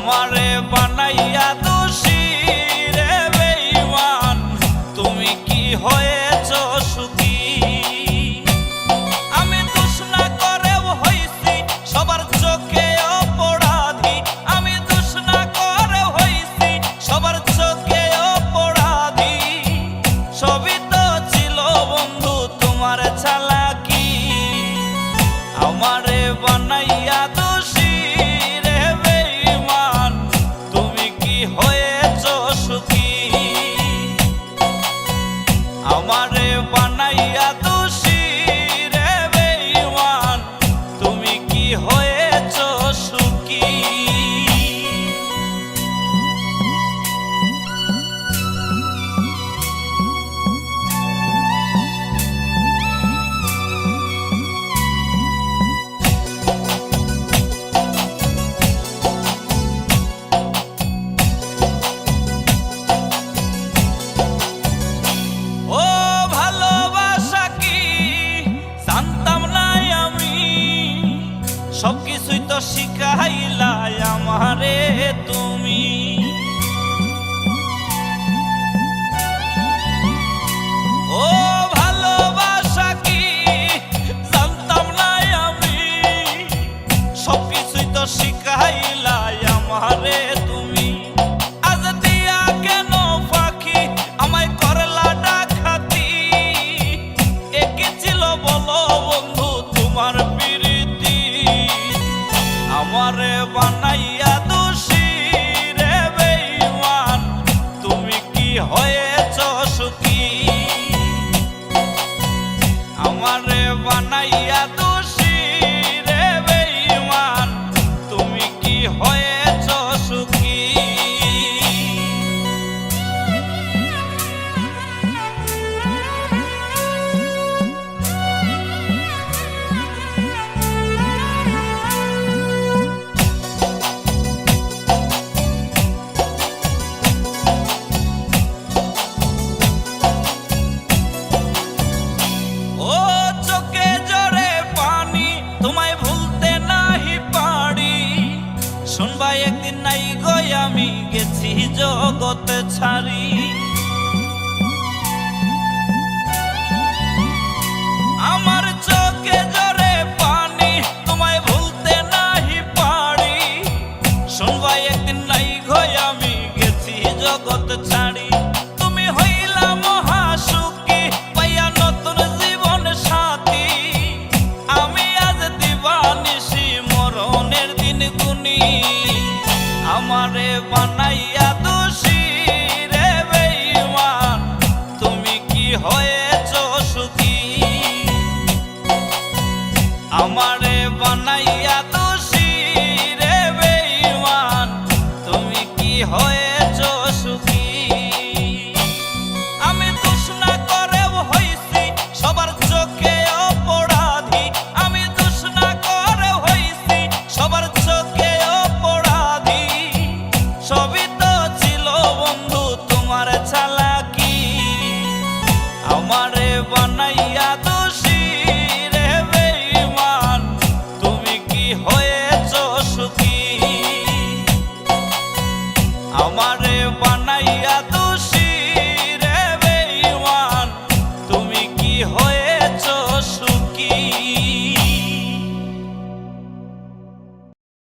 আমারে বানাইয়া দোষী রে বেঈমান, তুমি কি হয়েছ সুখী? আমি দোষ না করেও হইছি সবার চোখে অপরাধী, আমি দোষ না করেও হইছি সবার চোখে অপরাধী। সবই তো ছিল বন্ধু তোমার চালাকি, আমারে বানাইয়া দোষী রে বেঈমান, তুমি কি হয়েছ সুখী? আমারে বানাইয়া দোষী রে বেঈমান, তুমি কি হয়েছ সুখী? সবকিছুই তো শিখাইলা আমারে তুমি, ও ভালোবাসা কি জানতাম না আমি, সবকিছুই তো শিখাইলা আমারে তুমি। আজ দিয়া কেন পাখি আমায় করলা ডাকাতি, একে ছিল বলো বন্ধু তোমার প্রীতি? আমারে বানাইয়া দোষী রে বেঈমান, তুমি কি হয়েছ সুখী? আমারে বানাইয়া দোষী রে বেঈমান, তুমি কি হয়েছ সুখী? শুনবা একদিন নাই গো আমি গেছি জগৎ ছাড়ি, আমার চোখে জরে পানি তোমায় ভুলতে নাহি পারি। শুনবা একদিন নাই গো আমি গেছি জগৎ ছাড়ি, তুমি হইলা মহাসুখী পাইয়া নতুন জীবন সাথী। আমি আজ দিবানিশি মরণের দিন গুনি, আমারে বানাইয়া দোষী রে বেঈমান, তুমি কি হয়